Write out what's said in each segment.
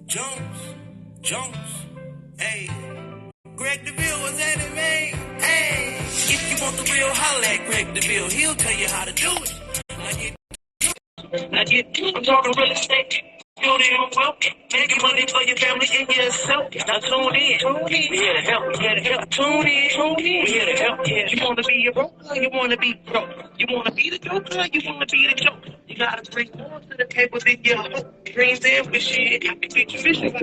Jones, hey. Greg DeVille was at it, man. Hey, if you want the real, holla at Greg DeVille. He'll tell you how to do it. I'm talking real estate. Building your wealth, making money for your family and yourself. Now tune in. We here to help. Tune in. We here to help. You want to be a broker? You want to be broke? You want to be the joker? You want to be the joker? You got to bring more to the table than your dreams and wishes.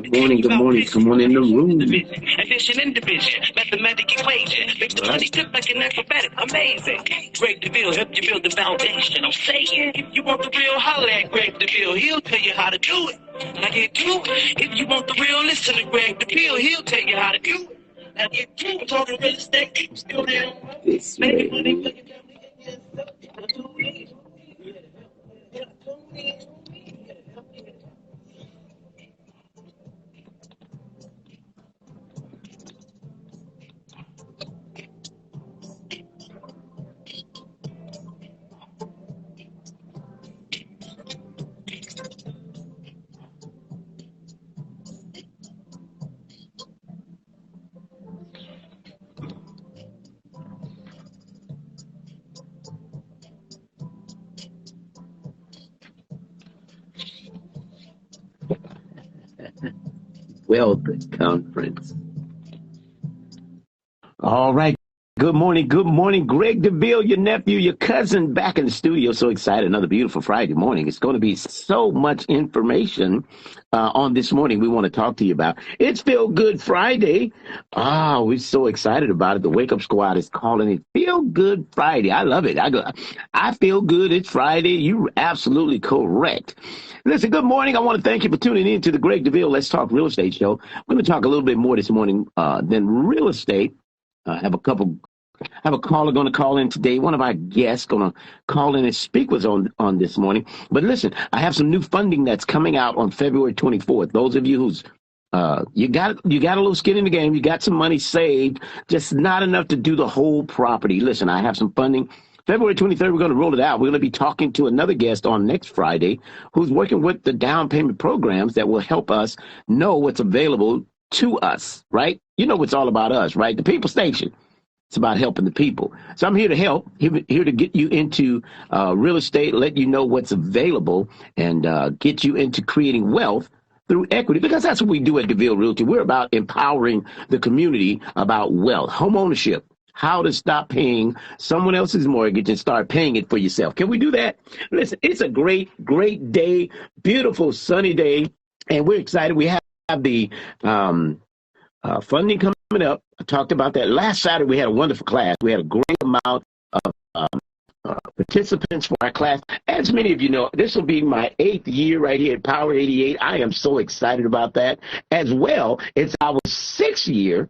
Good morning. Come on in the room. Addition and division, mathematic equation. Makes the money flip like an acrobatic. Amazing. Greg DeVille help you build the foundation. I'm saying, if you want the real, holla at Greg DeVille. He'll tell you how to do it. Now get to it. If you want the real, listen to Greg DeVille. He'll tell you how to do it. Now get to it. I'm talking real estate. Still there. Making money for your family. Wealth Conference. All right. Good morning. Greg DeVille, your nephew, your cousin, back in the studio. So excited. Another beautiful Friday morning. It's going to be so much information on this morning we want to talk to you about. It's Feel Good Friday. We're so excited about it. The Wake Up Squad is calling it Feel Good Friday. I love it. I feel good. It's Friday. You're absolutely correct. Listen, good morning. I want to thank you for tuning in to the Greg DeVille Let's Talk Real Estate Show. We're going to talk a little bit more this morning than real estate. Have a caller going to call in today. One of our guests going to call in and speak with us on this morning. But listen, I have some new funding that's coming out on February 24th. Those of you who's you got a little skin in the game, you got some money saved, just not enough to do the whole property. Listen, I have some funding. February 23rd, we're going to roll it out. We're going to be talking to another guest on next Friday who's working with the down payment programs that will help us know what's available to us, right? You know what's all about us, right? The People Station. It's about helping the people. So I'm here to help, here to get you into real estate, let you know what's available, and get you into creating wealth through equity, because that's what we do at DeVille Realty. We're about empowering the community about wealth, homeownership, how to stop paying someone else's mortgage and start paying it for yourself. Can we do that? Listen, it's a great day, beautiful sunny day, and we're excited. We have the funding coming up. I talked about that last Saturday. We had a wonderful class. We had a great amount of participants for our class. As many of you know, this will be my 8th year right here at Power 88. I am so excited about that. As well, it's our 6th year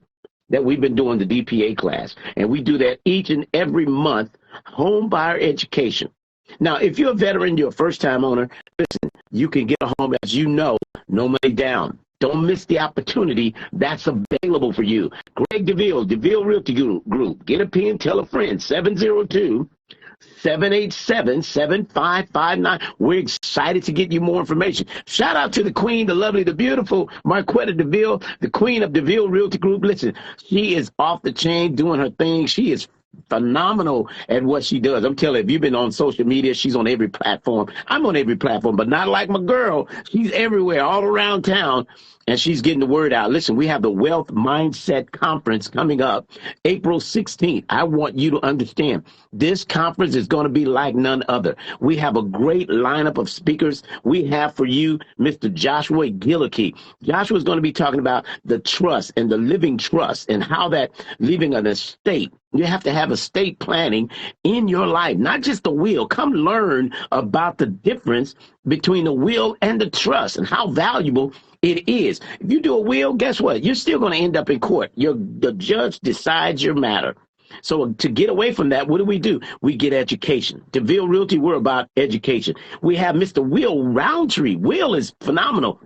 that we've been doing the DPA class, and we do that each and every month. Home buyer education. Now, if you're a veteran, you're a first-time owner, listen, you can get a home, as you know, no money down. Don't miss the opportunity that's available for you. Greg DeVille, DeVille Realty Group. Get a pen, tell a friend, 702-787-7559. We're excited to get you more information. Shout out to the queen, the lovely, the beautiful Marquetta DeVille, the queen of DeVille Realty Group. Listen, she is off the chain doing her thing. She is phenomenal at what she does. I'm telling you, if you've been on social media, she's on every platform. I'm on every platform, but not like my girl. She's everywhere, all around town, and she's getting the word out. Listen, we have the Wealth Mindset Conference coming up April 16th. I want you to understand this conference is going to be like none other. We have a great lineup of speakers. We have for you Mr. Joshua Gillicky. Joshua is going to be talking about the trust and the living trust and how that leaving an estate. You have to have estate planning in your life, not just the will. Come learn about the difference between the will and the trust and how valuable it is. If you do a will, guess what? You're still going to end up in court. The judge decides your matter. So to get away from that, what do? We get education. DeVille Realty, we're about education. We have Mr. Will Roundtree. Will is phenomenal.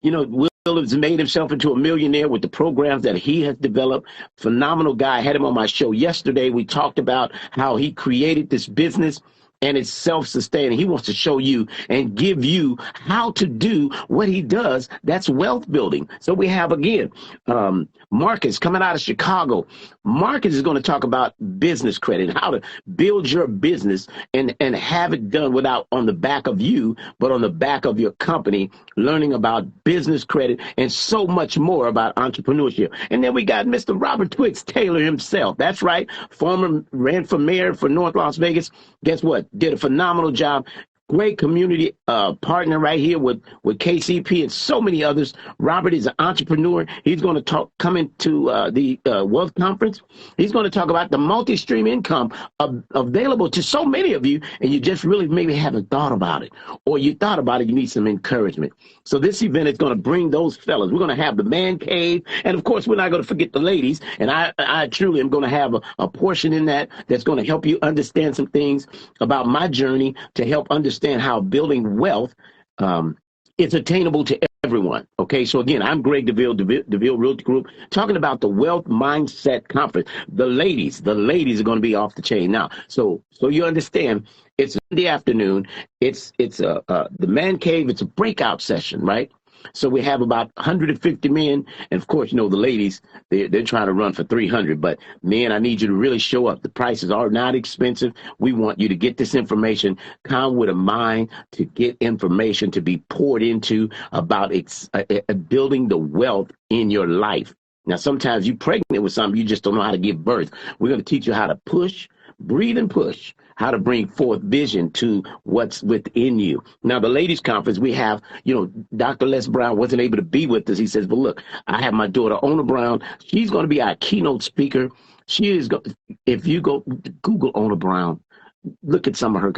You know, Will has made himself into a millionaire with the programs that he has developed. Phenomenal guy. I had him on my show yesterday. We talked about how he created this business and it's self-sustaining. He wants to show you and give you how to do what he does. That's wealth building. So we have, again, Marcus coming out of Chicago. Marcus is going to talk about business credit, how to build your business and have it done without on the back of you, but on the back of your company, learning about business credit and so much more about entrepreneurship. And then we got Mr. Robert Twix Taylor himself. That's right. Ran for mayor for North Las Vegas. Guess what? Did a phenomenal job. Great community partner right here with KCP and so many others. Robert is an entrepreneur. He's going to come into the Wealth Conference. He's going to talk about the multi-stream income available to so many of you, and you just really maybe haven't thought about it. Or you thought about it, you need some encouragement. So this event is going to bring those fellas. We're going to have the man cave. And, of course, we're not going to forget the ladies. And I truly am going to have a portion in that's going to help you understand some things about my journey to help understand how building wealth is attainable to everyone. Okay, so again, I'm Greg DeVille Realty Group, talking about the Wealth Mindset Conference. The ladies are going to be off the chain now. So you understand, it's in the afternoon. It's the man cave. It's a breakout session, right? So we have about 150 men. And of course, the ladies, they're trying to run for 300. But men, I need you to really show up. The prices are not expensive. We want you to get this information. Come with a mind to get information to be poured into about building the wealth in your life. Now, sometimes you're pregnant with something, you just don't know how to give birth. We're going to teach you how to push, breathe and push, how to bring forth vision to what's within you. Now, the ladies' conference, we have, Dr. Les Brown wasn't able to be with us. He says, but look, I have my daughter, Ona Brown. She's going to be our keynote speaker. If you go Google Ona Brown, look at some of her.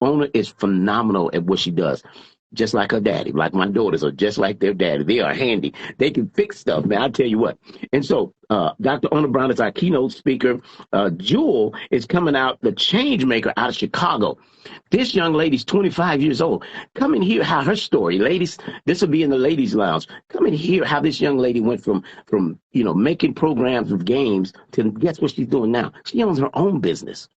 Ona is phenomenal at what she does. Just like her daddy, like my daughters are just like their daddy. They are handy. They can fix stuff, man. I'll tell you what. And so Dr. Ona Brown is our keynote speaker. Jewel is coming out, the change maker out of Chicago. This young lady's 25 years old. Come and hear how her story, ladies, this will be in the ladies' lounge. Come and hear how this young lady went from making programs with games to guess what she's doing now. She owns her own business.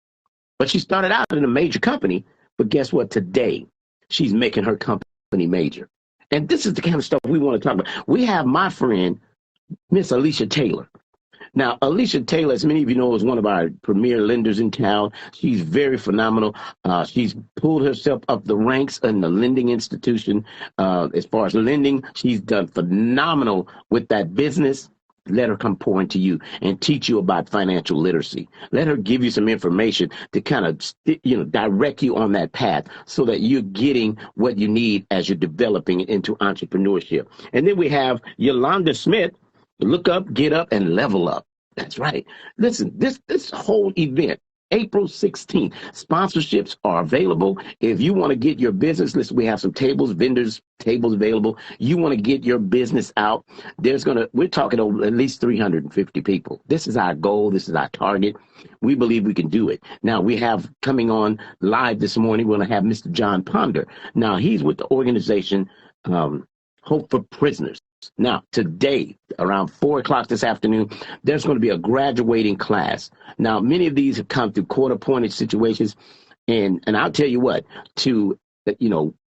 But she started out in a major company. But guess what? Today, she's making her company major. And this is the kind of stuff we want to talk about. We have my friend, Miss Alicia Taylor. Now, Alicia Taylor, as many of you know, is one of our premier lenders in town. She's very phenomenal. She's pulled herself up the ranks in the lending institution. As far as lending, she's done phenomenal with that business. Let her come pour into you and teach you about financial literacy. Let her give you some information to kind of, direct you on that path so that you're getting what you need as you're developing into entrepreneurship. And then we have Yolanda Smith, look up, get up, and level up. That's right. Listen, this whole event, April 16th, sponsorships are available. If you want to get your business, listen, we have some vendors tables available. You want to get your business out. We're talking over at least 350 people. This is our goal. This is our target. We believe we can do it. Now, we have coming on live this morning, we're going to have Mr. Jon Ponder. Now, he's with the organization Hope for Prisoners. Now, today, around 4 o'clock this afternoon, there's going to be a graduating class. Now, many of these have come through court-appointed situations, and I'll tell you what, to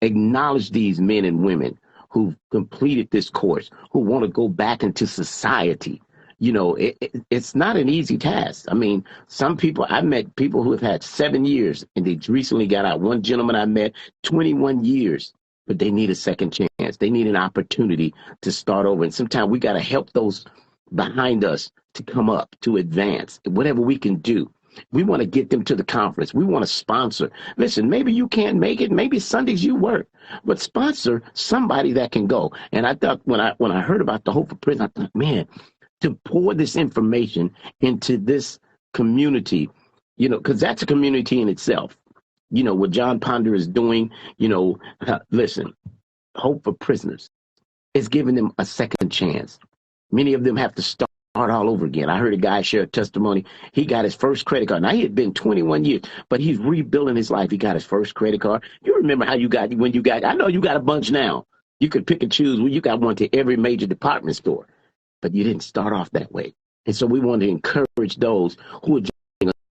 acknowledge these men and women who've completed this course, who want to go back into society. It's not an easy task. I mean, I've met people who have had 7 years, and they recently got out. One gentleman I met, 21 years. But they need a second chance. They need an opportunity to start over. And sometimes we got to help those behind us to come up, to advance, whatever we can do. We want to get them to the conference. We want to sponsor. Listen, maybe you can't make it. Maybe Sundays you work. But sponsor somebody that can go. And I thought when I heard about the Hope for Prison, I thought, man, to pour this information into this community, because that's a community in itself. What Jon Ponder is doing, listen, Hope for Prisoners is giving them a second chance. Many of them have to start all over again. I heard a guy share a testimony. He got his first credit card. Now, he had been 21 years, but he's rebuilding his life. He got his first credit card. You remember how I know you got a bunch now. You could pick and choose. Well, you got one to every major department store, but you didn't start off that way. And so we want to encourage those who are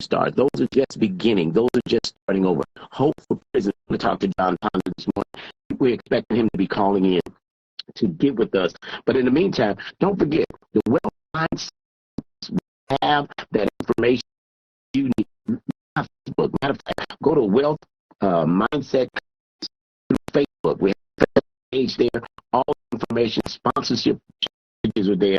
stars. Those are just beginning. Those are just starting over. Hope for Prison. I'm going to talk to Jon Ponder this morning. We're expecting him to be calling in to get with us. But in the meantime, don't forget the wealth mindset. Have that information you need. Facebook. Matter of fact, go to Wealth Mindset Facebook. We have a page there. All information, sponsorship pages are there.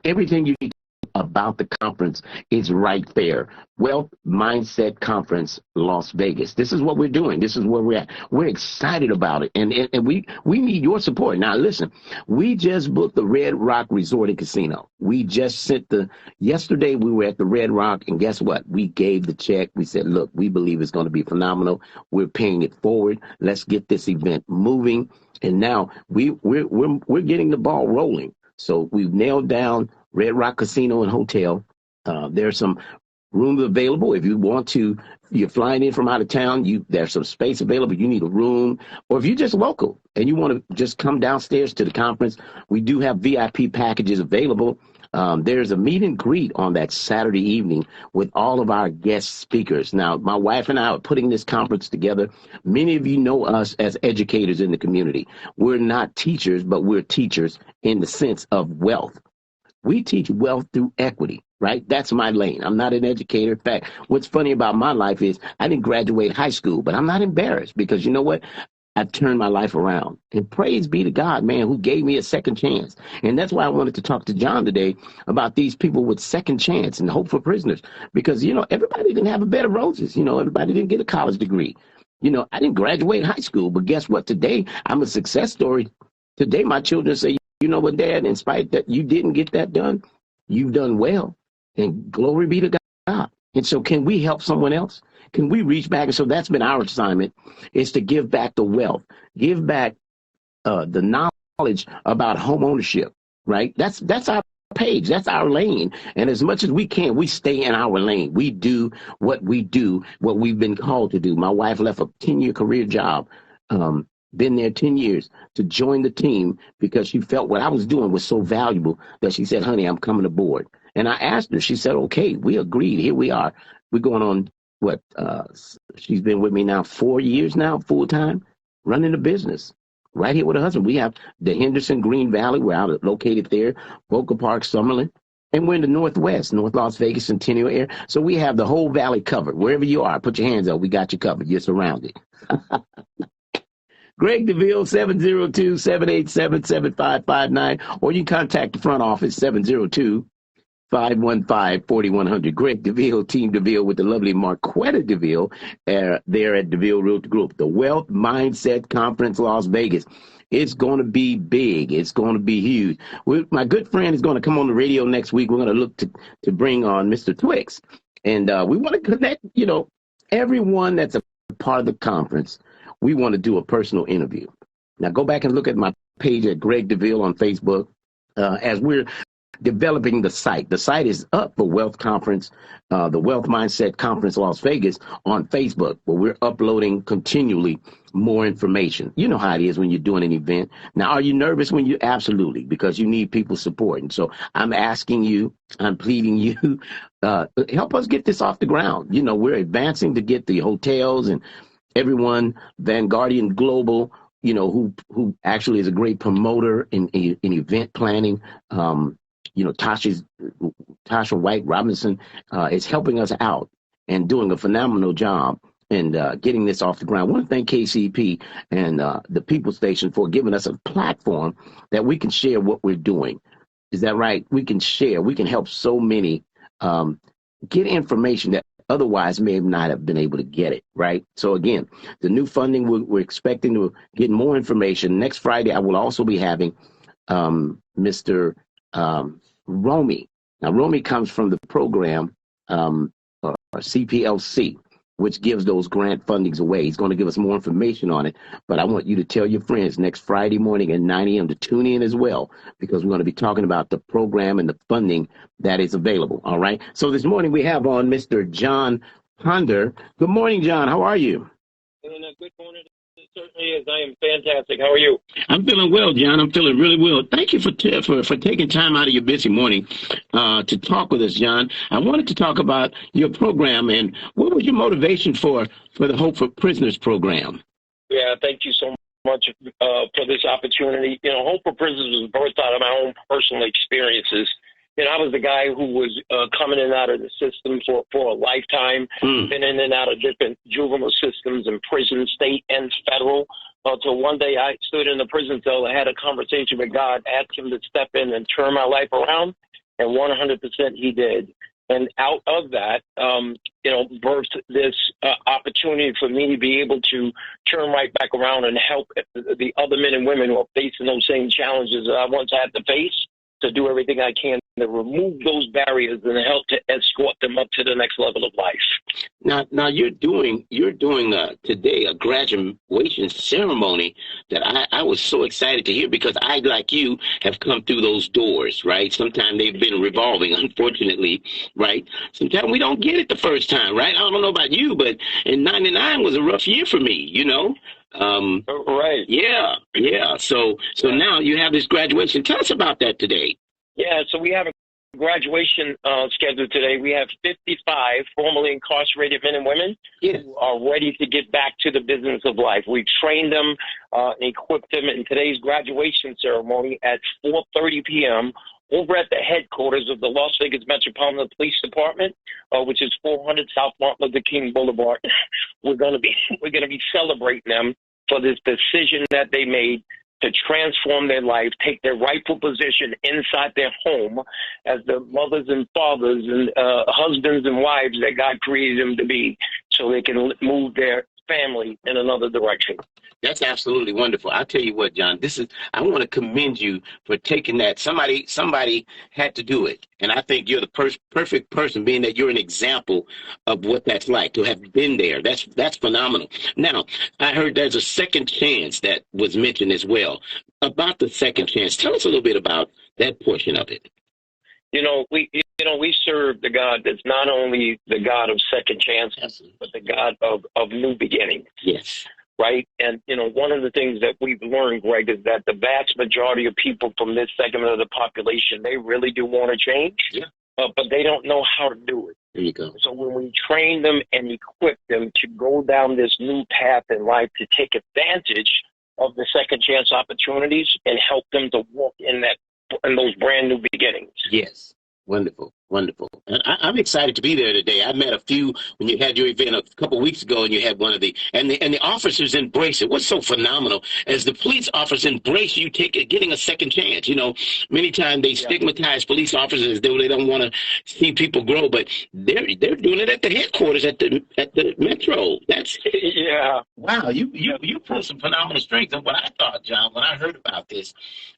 Everything you need about the conference is right there. Wealth Mindset Conference, Las Vegas. This is what we're doing. This is where we're at. We're excited about it. And we need your support. Now, listen, we just booked the Red Rock Resort and Casino. We just sent yesterday we were at the Red Rock, and guess what? We gave the check. We said, look, we believe it's going to be phenomenal. We're paying it forward. Let's get this event moving. And now we're getting the ball rolling. So we've nailed down Red Rock Casino and Hotel. There's some rooms available. If you want to, you're flying in from out of town, there's some space available. You need a room. Or if you're just local and you want to just come downstairs to the conference, we do have VIP packages available. There's a meet and greet on that Saturday evening with all of our guest speakers. Now, my wife and I are putting this conference together. Many of you know us as educators in the community. We're not teachers, but we're teachers in the sense of wealth. We teach wealth through equity, right? That's my lane. I'm not an educator. In fact, what's funny about my life is I didn't graduate high school, but I'm not embarrassed because you know what? I've turned my life around. And praise be to God, man, who gave me a second chance. And that's why I wanted to talk to Jon today about these people with second chance and hope for prisoners. Because, everybody didn't have a bed of roses. Everybody didn't get a college degree. I didn't graduate high school, but guess what? Today, I'm a success story. Today, my children say, you know what, Dad, in spite that you didn't get that done, you've done well. And glory be to God. And so can we help someone else? Can we reach back? And so that's been our assignment, is to give back the wealth, give back the knowledge about home ownership, right? That's our page. That's our lane. And as much as we can, we stay in our lane. We do, what we've been called to do. My wife left a 10-year career job, been there 10 years to join the team because she felt what I was doing was so valuable that she said, honey, I'm coming aboard. And I asked her, she said, okay, we agreed. Here we are. We're going on she's been with me now 4 years now, full time, running the business right here with her husband. We have the Henderson, Green Valley. We're out located there, Boca Park, Summerlin. And we're in the Northwest, North Las Vegas, Centennial area. So we have the whole valley covered. Wherever you are, put your hands up. We got you covered. You're surrounded. Greg DeVille, 702-787-7559, or you can contact the front office, 702-515-4100. Greg DeVille, Team DeVille with the lovely Marquetta DeVille there at DeVille Realty Group. The Wealth Mindset Conference, Las Vegas. It's going to be big. It's going to be huge. My good friend is going to come on the radio next week. We're going to look to bring on Mr. Twix. And we want to connect, everyone that's a part of the conference. We want to do a personal interview. Now, go back and look at my page at Greg DeVille on Facebook as we're developing the site. The site is up for Wealth Conference, the Wealth Mindset Conference Las Vegas on Facebook, but we're uploading continually more information. You know how it is when you're doing an event. Now, are you nervous when you? Absolutely, because you need people's support. And so I'm asking you, I'm pleading you, help us get this off the ground. We're advancing to get the hotels and everyone, Vanguardian Global, who actually is a great promoter in event planning. Tasha White Robinson is helping us out and doing a phenomenal job and getting this off the ground. I want to thank KCP and the People Station for giving us a platform that we can share what we're doing. Is that right? We can share. We can help so many get information that otherwise may not have been able to get it, right? So again, the new funding, we're expecting to get more information. Next Friday, I will also be having Mr. Romy. Now, Romy comes from the program or CPLC, which gives those grant fundings away. He's going to give us more information on it, but I want you to tell your friends next Friday morning at 9 a.m. to tune in as well, because we're going to be talking about the program and the funding that is available, all right? So this morning we have on Mr. Jon Ponder. Good morning, Jon. How are you? Good morning Certainly is. I am fantastic. How are you? I'm feeling well, John. I'm feeling really well. Thank you for taking time out of your busy morning to talk with us, John. I wanted to talk about your program and what was your motivation for the Hope for Prisoners program? Yeah, thank you so much for this opportunity. Hope for Prisoners was birthed out of my own personal experiences. I was the guy who was coming in and out of the system for a lifetime, been in and out of different juvenile systems and prison, state and federal. Until one day I stood in the prison cell and had a conversation with God, asked him to step in and turn my life around, and 100% he did. And out of that, birthed this opportunity for me to be able to turn right back around and help the other men and women who are facing those same challenges that I once had to face, to do everything I can to remove those barriers and help to escort them up to the next level of life. Now you're doing today a graduation ceremony that I was so excited to hear, because I, like you, have come through those doors, right? Sometimes they've been revolving, unfortunately, right? Sometimes we don't get it the first time, right? I don't know about you, but in '99 was a rough year for me, Right. Yeah. So now you have this graduation. Tell us about that today. Yeah, so we have a graduation scheduled today. We have 55 formerly incarcerated men and women who are ready to get back to the business of life. We've trained them, equipped them in today's graduation ceremony at 4:30 p.m. over at the headquarters of the Las Vegas Metropolitan Police Department, which is 400 South Martin Luther King Boulevard. We're going to be celebrating them for this decision that they made to transform their life, take their rightful position inside their home as the mothers and fathers and husbands and wives that God created them to be, so they can move their family in another direction. That's absolutely wonderful. I'll tell you what, John, I want to commend you for taking that. Somebody had to do it. And I think you're the perfect person, being that you're an example of what that's like, to have been there. That's phenomenal. Now, I heard there's a second chance that was mentioned as well. About the second chance, tell us a little bit about that portion of it. We serve the God that's not only the God of second chances, but the God of new beginnings. Yes. Right. And, one of the things that we've learned, Greg, is that the vast majority of people from this segment of the population, they really do want to change, but they don't know how to do it. There you go. So when we train them and equip them to go down this new path in life, to take advantage of the second chance opportunities and help them to walk in those brand new beginnings. Yes. Wonderful. And I'm excited to be there today. I met a few when you had your event a couple of weeks ago, and you had one of the officers embrace it. What's so phenomenal as the police officers embrace you getting a second chance. Many times they stigmatize police officers, though they don't want to see people grow, but they're doing it at the headquarters at the Metro. That's wow. You pulled some phenomenal strength. And what I thought, John, when I heard about this,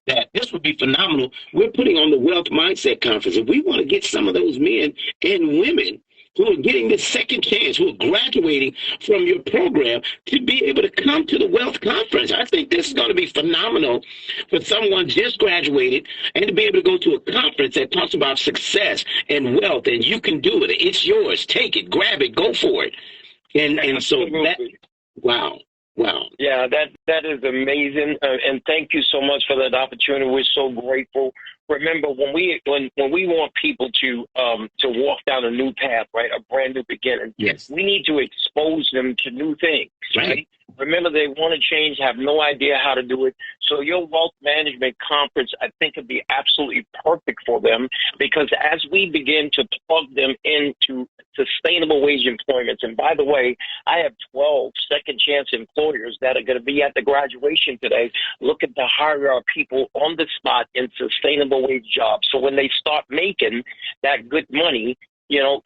that this would be phenomenal. We're putting on the Wealth Mindset Conference, and we want to get some of those men and women who are getting this second chance, who are graduating from your program, to be able to come to the Wealth Conference. I think this is going to be phenomenal for someone just graduated, and to be able to go to a conference that talks about success and wealth, and you can do it. It's yours. Take it, grab it, go for it. And so that, wow. Yeah, that is amazing, and thank you so much for that opportunity. We're so grateful. Remember, when we want people to walk down a new path, right, a brand new beginning, we need to expose them to new things, right? Remember, they want to change, have no idea how to do it. So your wealth management conference, I think, would be absolutely perfect for them, because as we begin to plug them into sustainable wage employments, and by the way, I have 12 second chance employers that are going to be at the graduation today looking to hire our people on the spot in sustainable wage jobs. So when they start making that good money,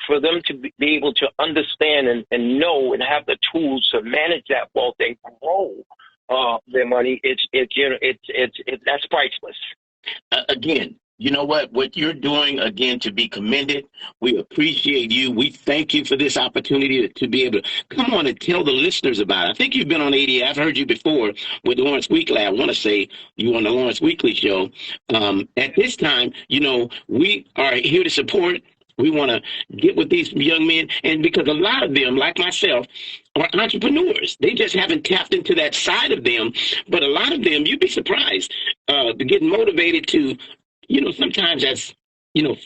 for them to be able to understand and know and have the tools to manage that wealth and grow their money, it's that's priceless. Again, you know what you're doing, again, to be commended. We appreciate you. We thank you for this opportunity to be able to come on and tell the listeners about it. I think you've been on 80. I've heard you before with Lawrence Weekly. I want to say you on the Lawrence Weekly show. At this time, we are here to support We want to get with these young men, and because a lot of them, like myself, are entrepreneurs. They just haven't tapped into that side of them. But a lot of them, you'd be surprised, to get motivated to, sometimes as,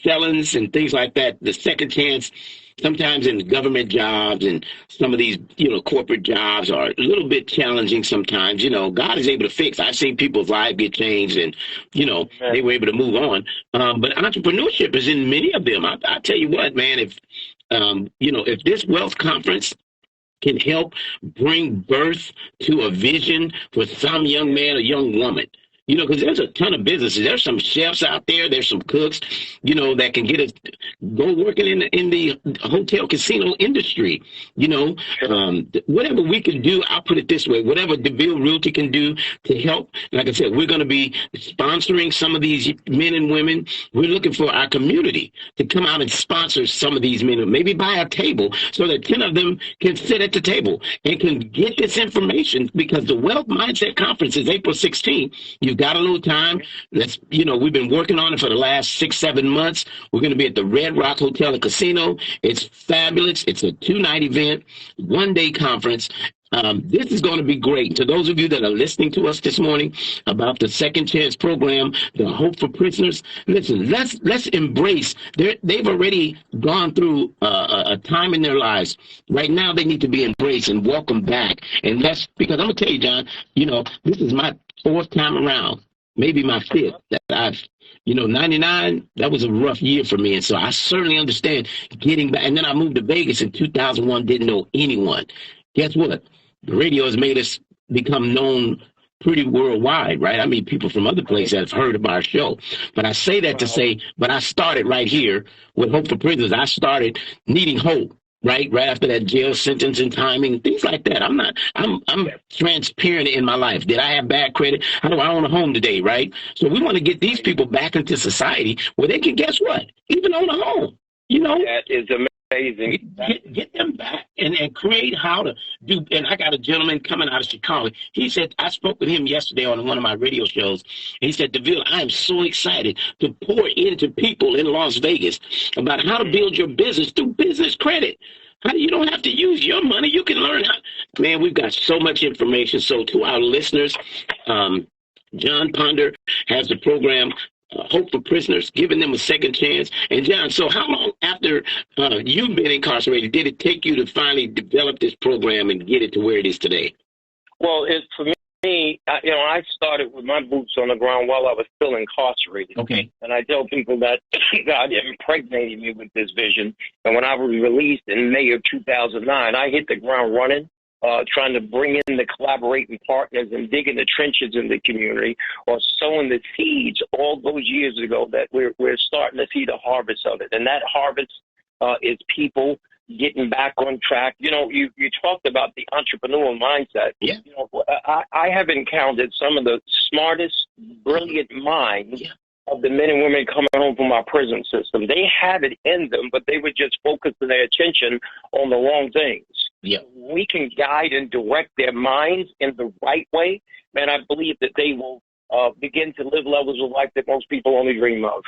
felons and things like that, the second chance, sometimes in government jobs and some of these, corporate jobs are a little bit challenging sometimes. God is able to fix. I've seen people's lives get changed and, they were able to move on. But entrepreneurship is in many of them. I tell you what, man, if this wealth conference can help bring birth to a vision for some young man or young woman. Because there's a ton of businesses. There's some chefs out there. There's some cooks, that can get us go working in the hotel casino industry. Whatever we can do, I'll put it this way: whatever DeVille Realty can do to help. Like I said, we're going to be sponsoring some of these men and women. We're looking for our community to come out and sponsor some of these men, maybe buy a table so that 10 of them can sit at the table and can get this information. Because the Wealth Mindset Conference is April 16th. You've got a little time. We've been working on it for the last 6-7 months. We're going to be at the Red Rock Hotel and Casino. It's fabulous. It's a 2-night event, 1-day conference. This is going to be great. To those of you that are listening to us this morning about the Second Chance program, the Hope for Prisoners, listen, let's embrace. They've already gone through a time in their lives. Right now, they need to be embraced and welcomed back. And that's because I'm going to tell you, John, this is my 4th time around, maybe my 5th that I've 99, that was a rough year for me. And so I certainly understand getting back. And then I moved to Vegas in 2001, didn't know anyone. Guess what? The radio has made us become known pretty worldwide, right? I mean, people from other places have heard of our show. But I say that to say, but I started right here with Hope for Prisoners. I started needing hope, right after that jail sentence and timing, things like that. I'm transparent in my life. Did I have bad credit? How do I own a home today, right? So we want to get these people back into society where they can, guess what? Even own a home, That is amazing. Get them back and create how to do. And I got a gentleman coming out of Chicago. He said, I spoke with him yesterday on one of my radio shows. He said, DeVille, I am so excited to pour into people in Las Vegas about how to build your business through business credit. You don't have to use your money. You can learn how. Man, we've got so much information. So to our listeners, Jon Ponder has the program Hope for Prisoners, giving them a second chance. And John, so how long after you've been incarcerated did it take you to finally develop this program and get it to where it is today? Well, for me, I started with my boots on the ground while I was still incarcerated. Okay. And I tell people that God impregnated me with this vision. And when I was released in May of 2009, I hit the ground running. Trying to bring in the collaborating partners and dig in the trenches in the community, or sowing the seeds all those years ago that we're starting to see the harvest of it. And that harvest is people getting back on track. You talked about the entrepreneurial mindset. Yeah. I have encountered some of the smartest, brilliant minds of the men and women coming home from our prison system. They have it in them, but they were just focusing their attention on the wrong things. Yeah. We can guide and direct their minds in the right way, man. I believe that they will begin to live levels of life that most people only dream of.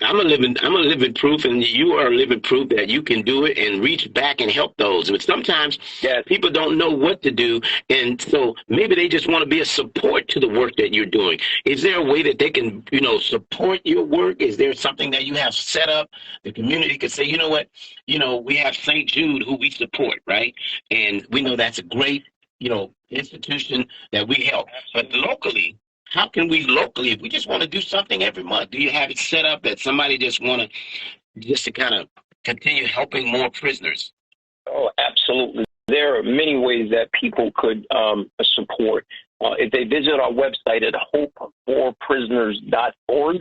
I'm a living proof, and you are a living proof that you can do it and reach back and help those. But sometimes people don't know what to do, and so maybe they just want to be a support to the work that you're doing. Is there a way that they can, support your work? Is there something that you have set up? The community can say, you know what, we have St. Jude who we support, right? And we know that's a great, institution that we help. But locally, how can we locally, if we just want to do something every month, do you have it set up that somebody just to kind of continue helping more prisoners? Oh, absolutely. There are many ways that people could support. If they visit our website at hopeforprisoners.org,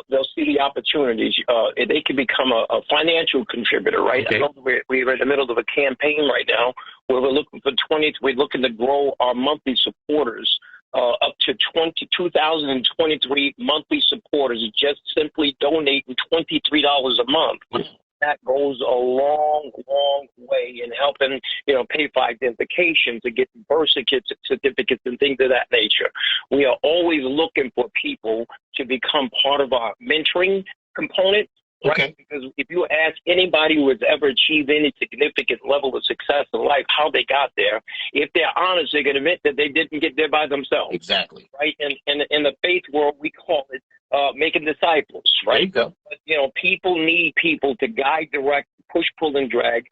they'll see the opportunities. They can become a financial contributor, right? Okay. I know we're in the middle of a campaign right now where we're looking to grow our monthly supporters up to 2,023 monthly supporters, just simply donating $23 a month. That goes a long, long way in helping, pay for identification, to get birth certificates and things of that nature. We are always looking for people to become part of our mentoring component, Right? Okay. Because if you ask anybody who has ever achieved any significant level of success in life how they got there, if they're honest, they can admit that they didn't get there by themselves. Exactly. Right? And in the faith world, we call it making disciples. Right? There you go. But, people need people to guide, direct, push, pull, and drag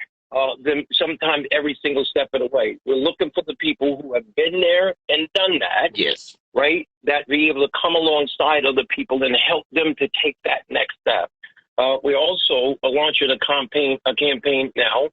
them sometimes every single step of the way. We're looking for the people who have been there and done that. Yes. Right? That be able to come alongside other people and help them to take that next step. We're also launching a campaign now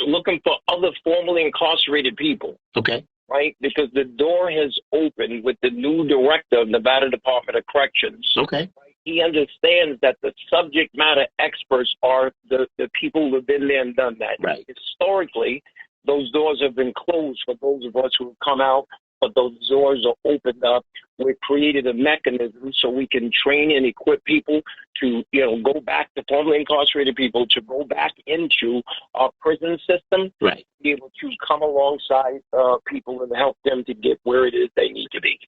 looking for other formerly incarcerated people. Okay. Right? Because the door has opened with the new director of Nevada Department of Corrections. Okay. He understands that the subject matter experts are the people who have been there and done that. Right. Historically, those doors have been closed for those of us who have come out, but those doors are opened up. We've created a mechanism so we can train and equip people to, go back to formerly incarcerated people to go back into our prison system, right, be able to come alongside people and help them to get where it is they need to be.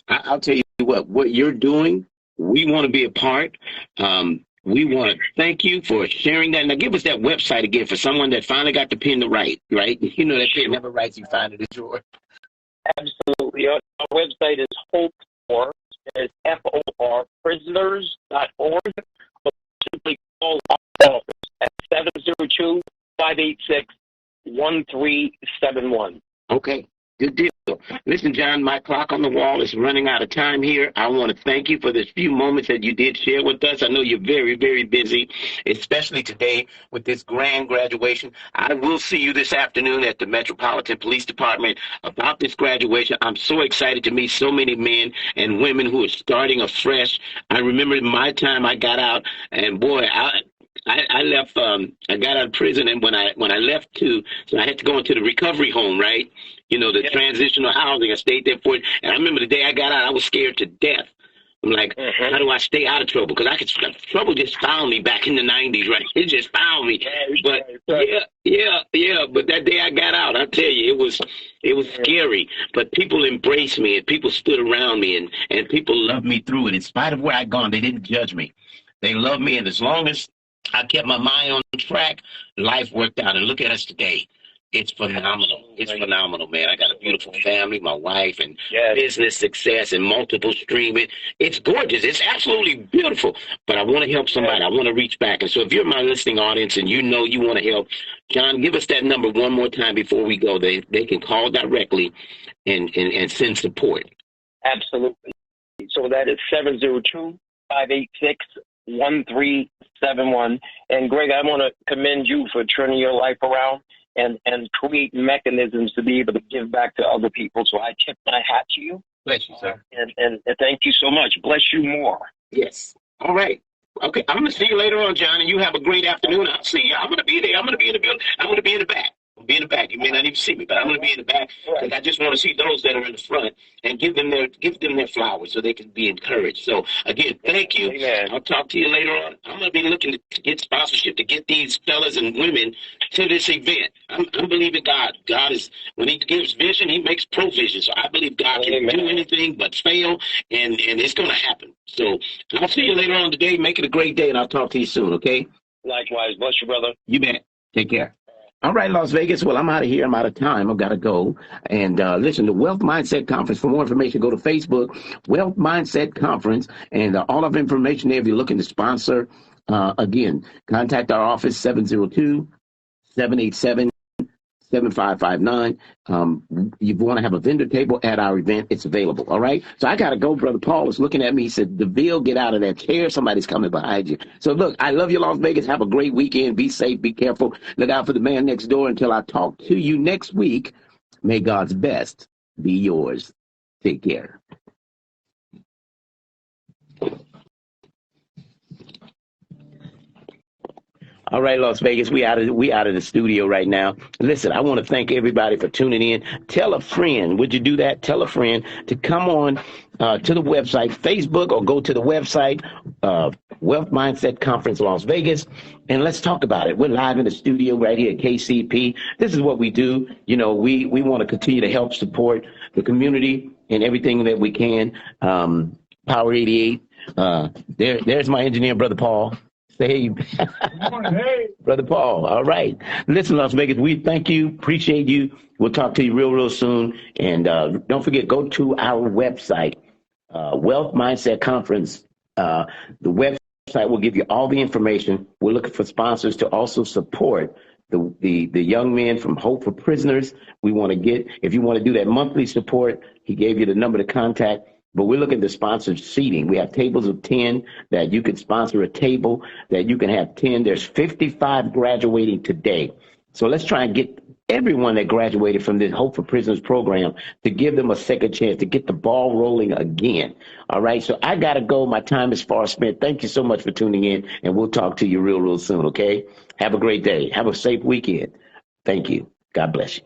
I'll tell you what you're doing, we want to be a part. We want to thank you for sharing that. Now, give us that website again for someone that finally got the pen to write, right? You know that pen never writes, you find it, it's yours. Absolutely. Our website is HOPE4, it's FOR, prisoners.org, or simply call our office at 702-586-1371. Okay, good deal. Listen, John, my clock on the wall is running out of time here. I want to thank you for this few moments that you did share with us. I know you're very, very busy, especially today with this grand graduation. I will see you this afternoon at the Metropolitan Police Department about this graduation. I'm so excited to meet so many men and women who are starting afresh. I remember in my time I got out, and boy, I left. I got out of prison, and when I left so I had to go into the recovery home, right? The transitional housing. I stayed there for it, and I remember the day I got out, I was scared to death. I'm like, how do I stay out of trouble? Because trouble just found me back in the '90s, right? It just found me. But yeah. But that day I got out, I tell you, it was scary. But people embraced me, and people stood around me, and people loved me through it. In spite of where I'd gone, they didn't judge me. They loved me, and as long as I kept my mind on track, life worked out. And look at us today. It's phenomenal. It's phenomenal, man. I got a beautiful family, my wife, and business success and multiple streaming. It's gorgeous. It's absolutely beautiful. But I want to help somebody. I want to reach back. And so if you're my listening audience and you want to help, John, give us that number one more time before we go. They can call directly and send support. Absolutely. So that is 702-586-1371. And Greg, I want to commend you for turning your life around and create mechanisms to be able to give back to other people. So I tip my hat to you. Bless you, sir. And thank you so much. Bless you more. Yes. All right. Okay. I'm going to see you later on, John, and you have a great afternoon. I'll see you. I'm going to be there. I'm going to be in the building. I'm going to be in the back. I'll be in the back. You may not even see me, but I'm going to be in the back. Right. I just want to see those that are in the front and give them their flowers so they can be encouraged. So again, thank you. Amen. I'll talk to you later on. I'm going to be looking to get sponsorship to get these fellas and women to this event. I'm believing God. God is, when he gives vision, he makes provision. So I believe God can do anything but fail, and it's going to happen. So I'll see you later on today. Make it a great day, and I'll talk to you soon, okay? Likewise. Bless you, brother. You bet. Take care. All right, Las Vegas. Well, I'm out of here. I'm out of time. I've got to go. And listen, the Wealth Mindset Conference. For more information, go to Facebook, Wealth Mindset Conference. And all of information there if you're looking to sponsor. Again, contact our office, 702-787-7559. You want to have a vendor table at our event, it's available. All right. So I got to go. Brother Paul was looking at me. He said, DeVille, get out of that chair. Somebody's coming behind you. So look, I love you, Las Vegas. Have a great weekend. Be safe. Be careful. Look out for the man next door. Until I talk to you next week, may God's best be yours. Take care. All right, Las Vegas, we out of the studio right now. Listen, I want to thank everybody for tuning in. Tell a friend. Would you do that? Tell a friend to come on to the website, Facebook, or go to the website, Wealth Mindset Conference Las Vegas, and let's talk about it. We're live in the studio right here at KCP. This is what we do. We want to continue to help support the community in everything that we can. Power 88. There's my engineer, Brother Paul. Say, Brother Paul. All right. Listen, Las Vegas, we thank you, appreciate you. We'll talk to you real soon. And don't forget, go to our website, Wealth Mindset Conference. The website will give you all the information. We're looking for sponsors to also support the young men from Hope for Prisoners. We want to get, if you want to do that monthly support, he gave you the number to contact. But we're looking to sponsor seating. We have tables of 10 that you could sponsor a table that you can have 10. There's 55 graduating today. So let's try and get everyone that graduated from this Hope for Prisoners program to give them a second chance to get the ball rolling again. All right. So I got to go. My time is far spent. Thank you so much for tuning in, and we'll talk to you real soon. Okay. Have a great day. Have a safe weekend. Thank you. God bless you.